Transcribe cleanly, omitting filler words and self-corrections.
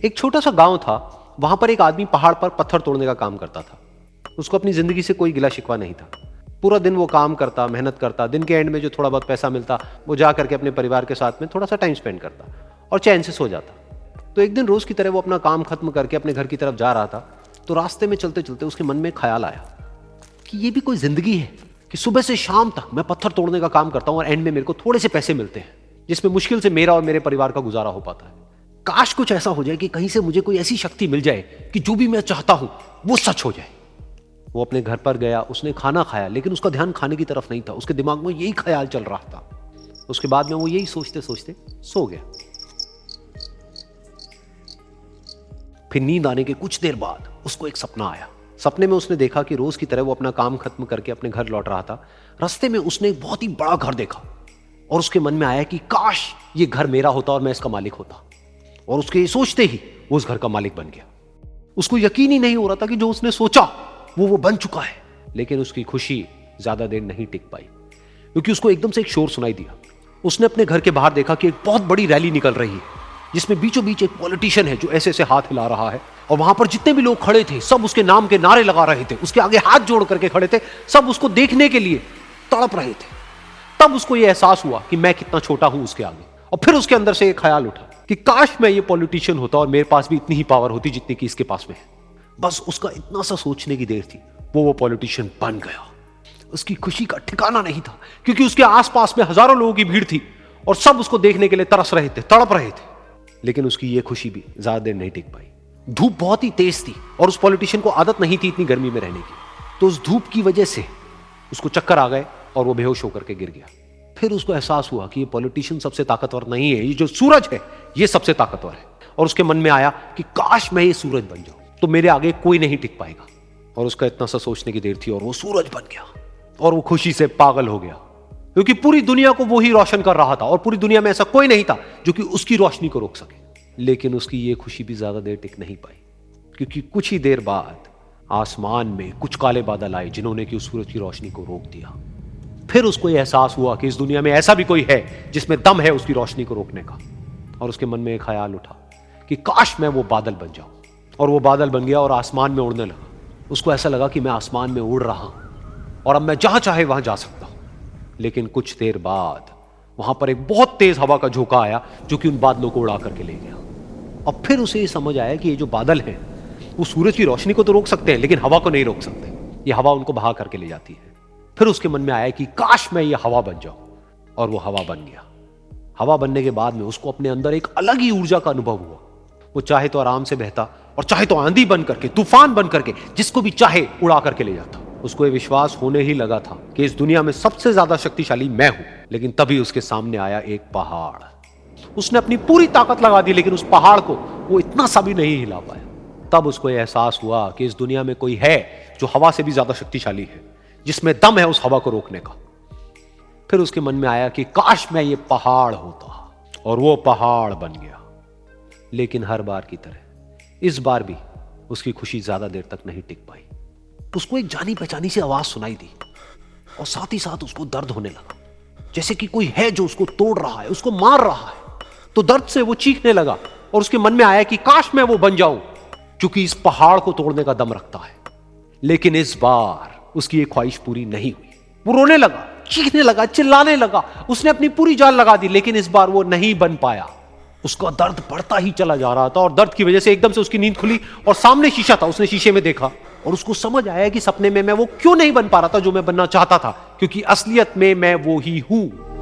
एक छोटा सा गांव था, वहां पर एक आदमी पहाड़ पर पत्थर तोड़ने का काम करता था। उसको अपनी जिंदगी से कोई गिला शिकवा नहीं था। पूरा दिन वो काम करता, मेहनत करता, दिन के एंड में जो थोड़ा बहुत पैसा मिलता वो जा करके अपने परिवार के साथ में थोड़ा सा टाइम स्पेंड करता और चैन से सो जाता। तो एक दिन रोज की तरह वो अपना काम खत्म करके अपने घर की तरफ जा रहा था, तो रास्ते में चलते चलते उसके मन में ख्याल आया कि ये भी कोई जिंदगी है कि सुबह से शाम तक मैं पत्थर तोड़ने का काम करता हूं और एंड में मेरे को थोड़े से पैसे मिलते हैं, जिसमें मुश्किल से मेरा और मेरे परिवार का गुजारा हो पाता है। काश कुछ ऐसा हो जाए कि कहीं से मुझे कोई ऐसी शक्ति मिल जाए कि जो भी मैं चाहता हूं वो सच हो जाए। वो अपने घर पर गया, उसने खाना खाया, लेकिन उसका ध्यान खाने की तरफ नहीं था। उसके दिमाग में यही ख्याल चल रहा था। उसके बाद में वो यही सोचते सोचते सो गया। फिर नींद आने के कुछ देर बाद उसको एक सपना आया। सपने में उसने देखा कि रोज की तरह वो अपना काम खत्म करके अपने घर लौट रहा था। रास्ते में उसने एक बहुत ही बड़ा घर देखा और उसके मन में आया कि काश ये घर मेरा होता और मैं इसका मालिक होता। और उसके सोचते ही वो उस घर का मालिक बन गया। उसको यकीन ही नहीं हो रहा था कि जो उसने सोचा वो बन चुका है। लेकिन उसकी खुशी ज्यादा देर नहीं टिक पाई, क्योंकि उसको एकदम से एक शोर सुनाई दिया। उसने अपने घर के बाहर देखा कि एक बहुत बड़ी रैली निकल रही है, जिसमें बीचों बीच एक पॉलिटिशियन है जो ऐसे ऐसे हाथ हिला रहा है। और वहां पर जितने भी लोग खड़े थे सब उसके नाम के नारे लगा रहे थे, उसके आगे हाथ जोड़ करके खड़े थे, सब उसको देखने के लिए तड़प रहे थे। तब उसको यह एहसास हुआ कि मैं कितना छोटा हूं उसके आगे। और फिर उसके अंदर से एक ख्याल उठा कि काश मैं ये पॉलिटिशियन होता और मेरे पास भी इतनी ही पावर होती जितनी कि इसके पास में है। बस उसका इतना सा सोचने की देर थी, वो पॉलिटिशियन बन गया। उसकी खुशी का ठिकाना नहीं था, क्योंकि उसके आसपास में हजारों लोगों की भीड़ थी और सब उसको देखने के लिए तरस रहे थे, तड़प रहे थे। लेकिन उसकी ये खुशी भी ज्यादा देर नहीं टिक पाई। धूप बहुत ही तेज थी और उस पॉलिटिशियन को आदत नहीं थी इतनी गर्मी में रहने की। तो उस धूप की वजह से उसको चक्कर आ गए और वो बेहोश होकर के गिर गया। फिर उसको एहसास हुआ कि ये पॉलिटिशियन सबसे ताकतवर नहीं है, ये जो सूरज है ये सबसे ताकतवर है। और उसके मन में आया कि काश मैं ये सूरज बन जाऊं तो मेरे आगे कोई नहीं टिक पाएगा। और उसका इतना सा सोचने की देर थी और वो सूरज बन गया। और वो खुशी से पागल हो गया, क्योंकि पूरी दुनिया को वो ही रोशन कर रहा था और पूरी दुनिया में ऐसा कोई नहीं था जो कि उसकी रोशनी को रोक सके। लेकिन उसकी ये खुशी भी ज्यादा देर टिक नहीं पाई, क्योंकि कुछ ही देर बाद आसमान में कुछ काले बादल आए जिन्होंने कि उस सूरज की रोशनी को रोक दिया। फिर उसको यह एहसास हुआ कि इस दुनिया में ऐसा भी कोई है जिसमें दम है उसकी रोशनी को रोकने का। और उसके मन में एक ख्याल उठा कि काश मैं वो बादल बन जाऊं। और वो बादल बन गया और आसमान में उड़ने लगा। उसको ऐसा लगा कि मैं आसमान में उड़ रहा हूं और अब मैं जहां चाहे वहां जा सकता हूं। लेकिन कुछ देर बाद वहां पर एक बहुत तेज हवा का झोंका आया जो कि उन बादलों को उड़ा करके ले गया। और फिर उसे ये समझ आया कि ये जो बादल हैं वो सूरज की रोशनी को तो रोक सकते हैं, लेकिन हवा को नहीं रोक सकते। ये हवा उनको बहा करके ले जाती है। फिर उसके मन में आया कि काश मैं ये हवा बन जाऊं। और वो हवा बन गया। हवा बनने के बाद में उसको अपने अंदर एक अलग ही ऊर्जा का अनुभव हुआ। वो चाहे तो आराम से बहता और चाहे तो आंधी बन करके, तूफान बन करके, जिसको भी चाहे उड़ा करके ले जाता। उसको ये विश्वास होने ही लगा था कि इस दुनिया में सबसे ज्यादा शक्तिशाली मैं हूं। लेकिन तभी उसके सामने आया एक पहाड़। उसने अपनी पूरी ताकत लगा दी, लेकिन उस पहाड़ को वो इतना सा भी नहीं हिला पाया। तब उसको यह एहसास हुआ कि इस दुनिया में कोई है जो हवा से भी ज्यादा शक्तिशाली है, जिसमें दम है उस हवा को रोकने का। फिर उसके मन में आया कि काश मैं ये पहाड़ होता। और वो पहाड़ बन गया। लेकिन हर बार की तरह इस बार भी उसकी खुशी ज्यादा देर तक नहीं टिक पाई। उसको एक जानी पहचानी सी आवाज सुनाई दी और साथ ही साथ उसको दर्द होने लगा, जैसे कि कोई है जो उसको तोड़ रहा है, उसको मार रहा है। तो दर्द से वो चीखने लगा और उसके मन में आया कि काश मैं वो बन जाऊं क्योंकि इस पहाड़ को तोड़ने का दम रखता है। लेकिन इस बार उसकी ये ख्वाहिश पूरी नहीं हुई। वो रोने लगा, चीखने लगा, चिल्लाने लगा। उसने अपनी पूरी जान लगा दी, लेकिन इस बार वो नहीं बन पाया। उसका दर्द बढ़ता ही चला जा रहा था और दर्द की वजह से एकदम से उसकी नींद खुली और सामने शीशा था। उसने शीशे में देखा और उसको समझ आया कि सपने में मैं वो क्यों नहीं बन पा रहा था जो मैं बनना चाहता था, क्योंकि असलियत में मैं वो ही हूं।